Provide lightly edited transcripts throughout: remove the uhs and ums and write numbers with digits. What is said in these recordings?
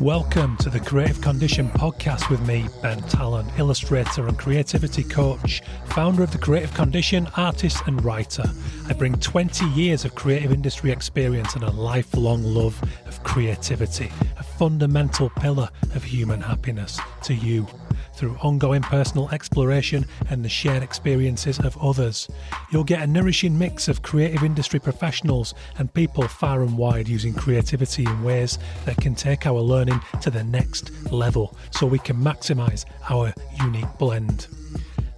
Welcome to the Creative Condition podcast with me, Ben Tallon, illustrator and creativity coach, founder of the Creative Condition, artist and writer. I bring 20 years of creative industry experience and a lifelong love of creativity, a fundamental pillar of human happiness, to you through ongoing personal exploration and the shared experiences of others. You'll get a nourishing mix of creative industry professionals and people far and wide using creativity in ways that can take our learning to the next level so we can maximise our unique blend.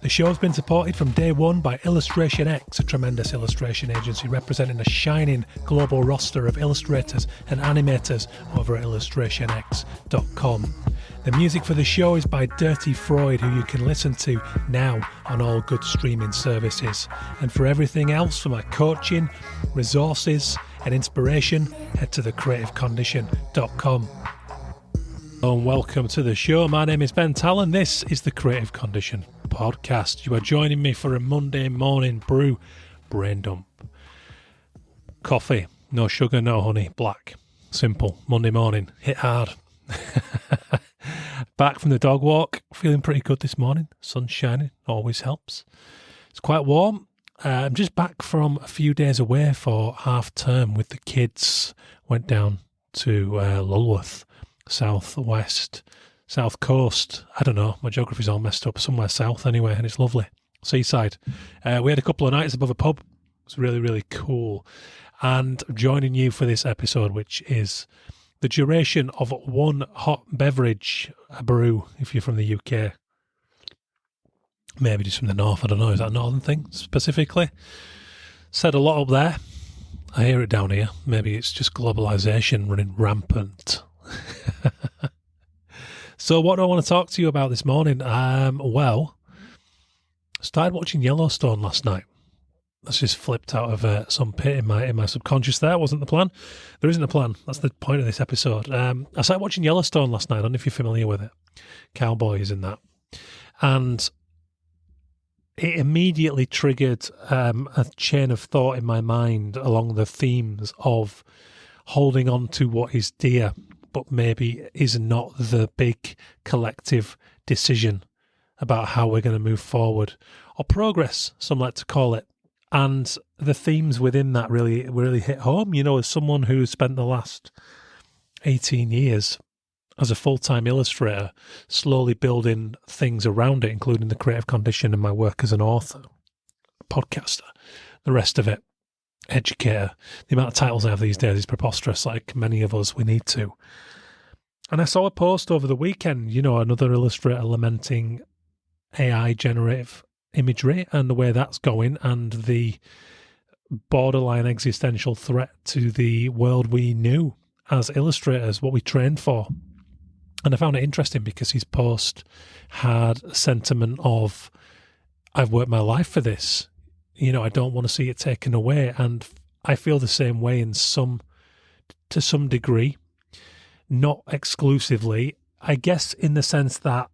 The show's been supported from day one by Illustration X, a tremendous illustration agency representing a shining global roster of illustrators and animators over at illustrationx.com. The music for the show is by Dirty Freud, who you can listen to now on all good streaming services. And for everything else, for my coaching, resources and inspiration, head to thecreativecondition.com. And welcome to the show. My name is Ben Tallon. This is the Creative Condition podcast. You are joining me for a Monday morning brew brain dump. Coffee, no sugar, no honey, black. Simple. Monday morning. Hit hard. Back from the dog walk. Feeling pretty good this morning. Sun's shining. Always helps. It's quite warm. I'm just back from a few days away for half term with the kids. Went down to Lulworth, south coast. I don't know. My geography's all messed up. Somewhere south anyway, and it's lovely. Seaside. We had a couple of nights above a pub. It's really, really cool. And I'm joining you for this episode, which is the duration of one hot beverage, a brew, if you're from the UK. Maybe just from the north, I don't know. Is that a northern thing specifically? Said a lot up there. I hear it down here. Maybe it's just globalisation running rampant. So what do I want to talk to you about this morning? Well, I started watching Yellowstone last night. That's just flipped out of some pit in my subconscious there. Wasn't the plan. There isn't a plan. That's the point of this episode. I started watching Yellowstone last night. I don't know if you're familiar with it. Cowboys and that. And it immediately triggered a chain of thought in my mind along the themes of holding on to what is dear, but maybe is not the big collective decision about how we're going to move forward, or progress, some like to call it. And the themes within that really hit home. You know, as someone who spent the last 18 years as a full-time illustrator, slowly building things around it, including the Creative Condition and my work as an author, podcaster, the rest of it, educator. The amount of titles I have these days is preposterous, like many of us, we need to. And I saw a post over the weekend, you know, another illustrator lamenting AI generative imagery and the way that's going and the borderline existential threat to the world we knew as illustrators, what we trained for. And I found it interesting because his post had a sentiment of, I've worked my life for this. You know, I don't want to see it taken away. And I feel the same way to some degree, not exclusively, I guess, in the sense that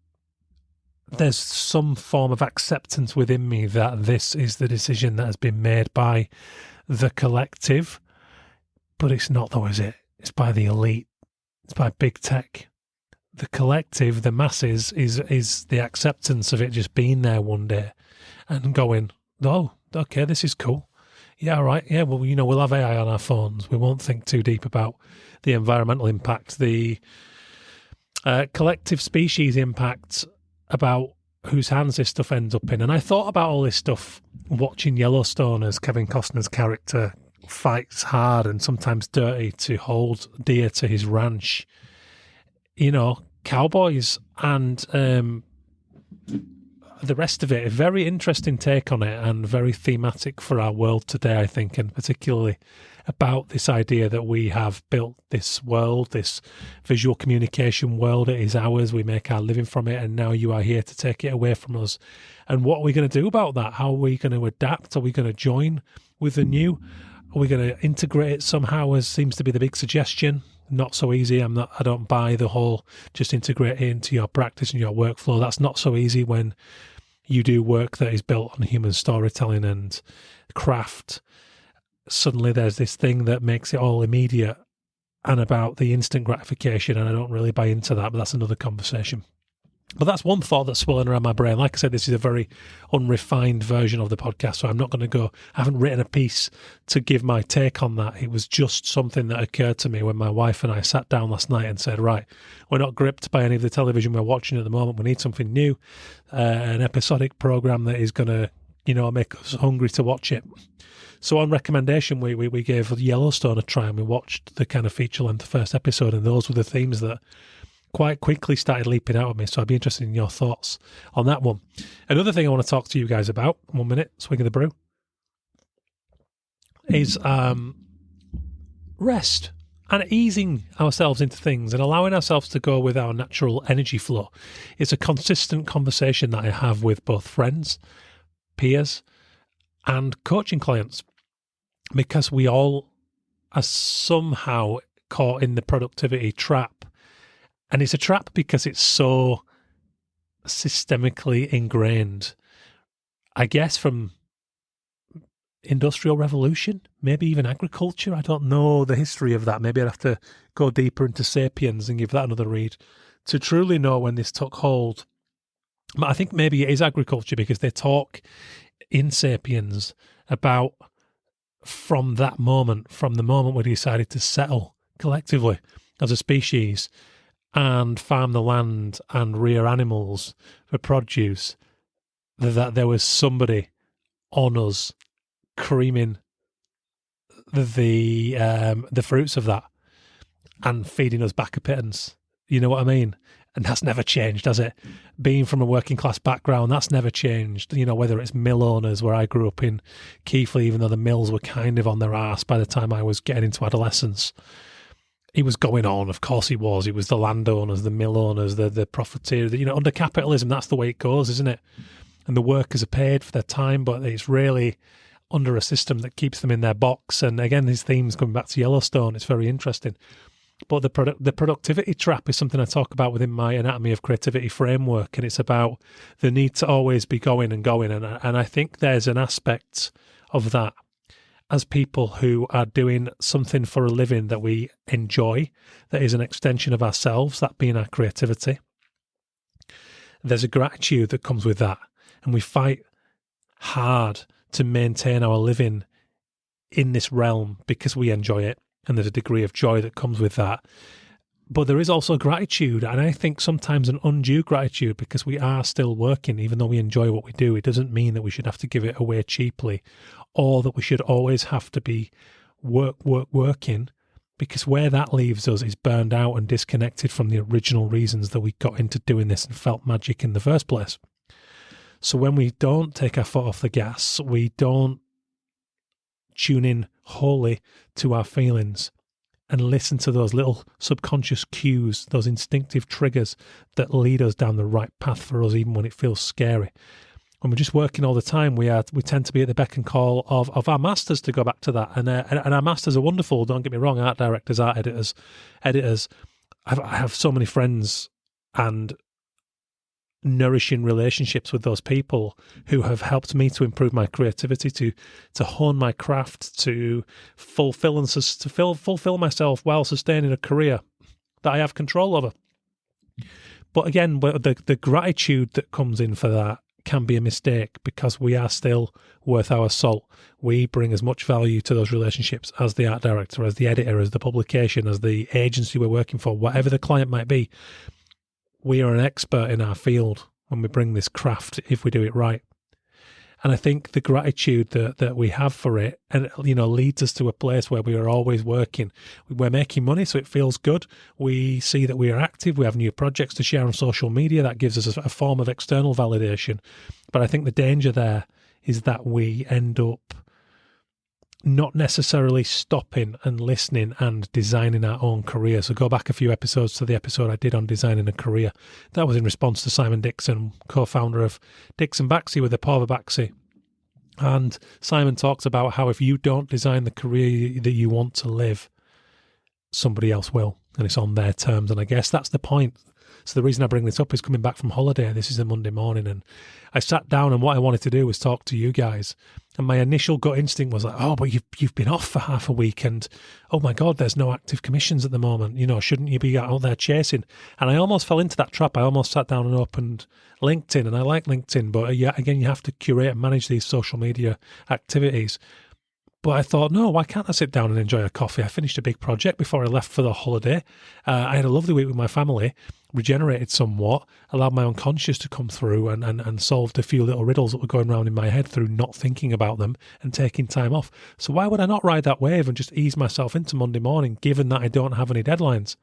there's some form of acceptance within me that this is the decision that has been made by the collective, but it's not though, is it? It's by the elite. It's by big tech. The collective, the masses, is the acceptance of it just being there one day and going, oh, okay, this is cool. Yeah, all right. Yeah, well, you know, we'll have AI on our phones. We won't think too deep about the environmental impact, the collective species impact, about whose hands this stuff ends up in. And I thought about all this stuff watching Yellowstone as Kevin Costner's character fights hard and sometimes dirty to hold dear to his ranch. You know, cowboys and the rest of it. A very interesting take on it and very thematic for our world today, I think, and particularly about this idea that we have built this world, this visual communication world. It is ours. We make our living from it, and now you are here to take it away from us. And what are we going to do about that? How are we going to adapt? Are we going to join with the new? Are we going to integrate it somehow, as seems to be the big suggestion? Not so easy. I don't buy the whole just integrate it into your practice and your workflow. That's not so easy when you do work that is built on human storytelling and craft. Suddenly there's this thing that makes it all immediate and about the instant gratification, and I don't really buy into that, but that's another conversation. But that's one thought that's swirling around my brain. Like I said, this is a very unrefined version of the podcast, so I'm not going to go, I haven't written a piece to give my take on that. It was just something that occurred to me when my wife and I sat down last night and said, right, we're not gripped by any of the television we're watching at the moment. We need something new, an episodic program that is going to, make us hungry to watch it. So on recommendation, we gave Yellowstone a try, and we watched the kind of feature-length first episode, and those were the themes that quite quickly started leaping out at me. So I'd be interested in your thoughts on that one. Another thing I want to talk to you guys about, 1 minute, swig of the brew, is rest and easing ourselves into things and allowing ourselves to go with our natural energy flow. It's a consistent conversation that I have with both friends, peers, and coaching clients, because we all are somehow caught in the productivity trap. And it's a trap because it's so systemically ingrained, I guess, from Industrial Revolution, maybe even agriculture. I don't know the history of that. Maybe I'd have to go deeper into Sapiens and give that another read to truly know when this took hold. But I think maybe it is agriculture, because they talk in Sapiens about from the moment we decided to settle collectively as a species and farm the land and rear animals for produce, that there was somebody on us creaming the fruits of that and feeding us back a pittance. You know what I mean? And that's never changed, has it? Being from a working class background, that's never changed. Whether it's mill owners, where I grew up in Keighley, even though the mills were kind of on their arse by the time I was getting into adolescence. He was going on, of course he was. It was the landowners, the mill owners, the profiteers. Under capitalism, that's the way it goes, isn't it? And the workers are paid for their time, but it's really under a system that keeps them in their box. And again, these themes coming back to Yellowstone, it's very interesting. But the productivity trap is something I talk about within my Anatomy of Creativity framework, and it's about the need to always be going and going. And I think there's an aspect of that as people who are doing something for a living that we enjoy, that is an extension of ourselves, that being our creativity. There's a gratitude that comes with that, and we fight hard to maintain our living in this realm because we enjoy it, and there's a degree of joy that comes with that. But there is also gratitude, and I think sometimes an undue gratitude, because we are still working. Even though we enjoy what we do, it doesn't mean that we should have to give it away cheaply, or that we should always have to be working, because where that leaves us is burned out and disconnected from the original reasons that we got into doing this and felt magic in the first place. So when we don't take our foot off the gas, we don't tune in wholly to our feelings and listen to those little subconscious cues, those instinctive triggers that lead us down the right path for us, even when it feels scary. When we're just working all the time, we tend to be at the beck and call of our masters, to go back to that. And our masters are wonderful, don't get me wrong, art directors, art editors. I have so many friends and nourishing relationships with those people who have helped me to improve my creativity, to hone my craft, to fulfill myself while sustaining a career that I have control over. But again, the gratitude that comes in for that can be a mistake, because we are still worth our salt. We bring as much value to those relationships as the art director, as the editor, as the publication, as the agency we're working for, whatever the client might be. We are an expert in our field when we bring this craft, if we do it right. And I think the gratitude that we have for it, and leads us to a place where we are always working. We're making money, so it feels good. We see that we are active. We have new projects to share on social media. That gives us a form of external validation. But I think the danger there is that we end up not necessarily stopping and listening and designing our own career. So go back a few episodes to the episode I did on designing a career. That was in response to Simon Dixon, co-founder of Dixon Baxi with Apova Baxi. And Simon talks about how if you don't design the career that you want to live, somebody else will, and it's on their terms. And I guess that's the point. So the reason I bring this up is coming back from holiday. This is a Monday morning, and I sat down, and what I wanted to do was talk to you guys. And my initial gut instinct was like, oh, but you've been off for half a week, and oh my God, there's no active commissions at the moment. You know, shouldn't you be out there chasing? And I almost fell into that trap. I almost sat down and opened LinkedIn, and I like LinkedIn, but again, you have to curate and manage these social media activities. But I thought, no, why can't I sit down and enjoy a coffee? I finished a big project before I left for the holiday. I had a lovely week with my family, regenerated somewhat, allowed my unconscious to come through and solved a few little riddles that were going around in my head through not thinking about them and taking time off. So why would I not ride that wave and just ease myself into Monday morning, given that I don't have any deadlines?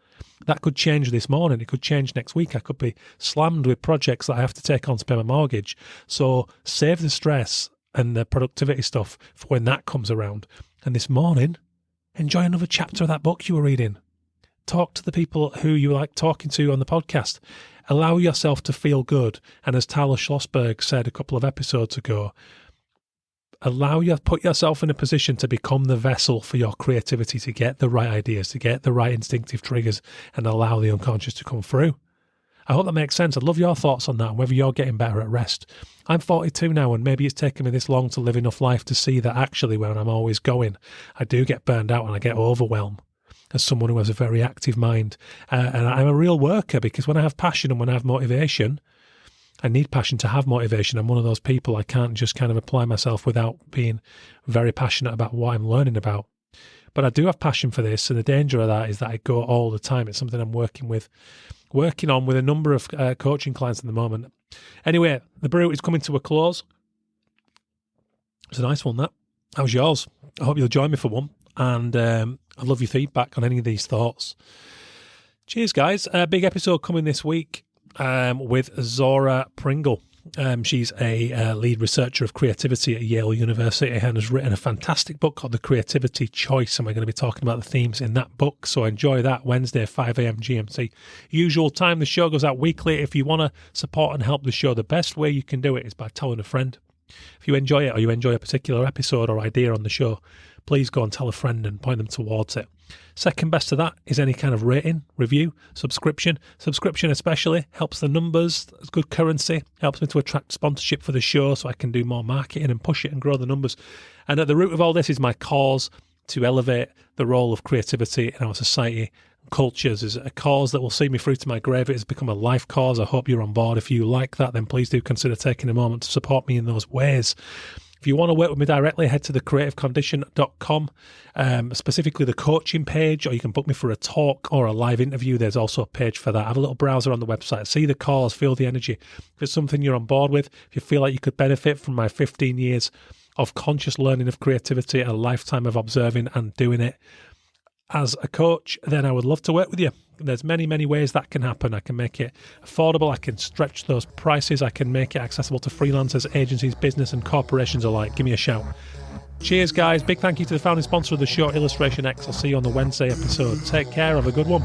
That could change this morning. It could change next week. I could be slammed with projects that I have to take on to pay my mortgage. So save the stress and the productivity stuff for when that comes around. And this morning, enjoy another chapter of that book you were reading. Talk to the people who you like talking to on the podcast. Allow yourself to feel good. And as Tyler Schlossberg said a couple of episodes ago, put yourself in a position to become the vessel for your creativity, to get the right ideas, to get the right instinctive triggers, and allow the unconscious to come through. I hope that makes sense. I'd love your thoughts on that and whether you're getting better at rest. I'm 42 now, and maybe it's taken me this long to live enough life to see that actually when I'm always going, I do get burned out and I get overwhelmed as someone who has a very active mind. And I'm a real worker, because when I have passion and when I have motivation, I need passion to have motivation. I'm one of those people. I can't just kind of apply myself without being very passionate about what I'm learning about. But I do have passion for this, and the danger of that is that I go all the time. It's something I'm working on with a number of coaching clients at the moment. Anyway, the brew is coming to a close. It's a nice one, that. How's yours? I hope you'll join me for one. And I'd love your feedback on any of these thoughts. Cheers, guys. Big episode coming this week with Zora Pringle. She's a lead researcher of creativity at Yale University and has written a fantastic book called The Creativity Choice, and we're going to be talking about the themes in that book. So enjoy that. Wednesday, 5 a.m. GMT. Usual time. The show goes out weekly. If you want to support and help the show, the best way you can do it is by telling a friend. If you enjoy it, or you enjoy a particular episode or idea on the show, please go and tell a friend and point them towards it. Second best to that is any kind of rating, review, subscription. Subscription especially helps the numbers. It's good currency. Helps me to attract sponsorship for the show so I can do more marketing and push it and grow the numbers. And at the root of all this is my cause to elevate the role of creativity in our society and cultures. Is a cause that will see me through to my grave. It has become a life cause. I hope you're on board. If you like that, then please do consider taking a moment to support me in those ways. If you want to work with me directly, head to thecreativecondition.com, specifically the coaching page, or you can book me for a talk or a live interview. There's also a page for that. Have a little browser on the website. See the cause, feel the energy. If it's something you're on board with, if you feel like you could benefit from my 15 years of conscious learning of creativity, a lifetime of observing and doing it as a coach, then I would love to work with you. There's many, many ways that can happen. I can make it affordable. I can stretch those prices. I can make it accessible to freelancers, agencies, business and corporations alike. Give me a shout. Cheers, guys. Big thank you to the founding sponsor of the show, Illustration X. I'll see you on the Wednesday episode. Take care. Have a good one.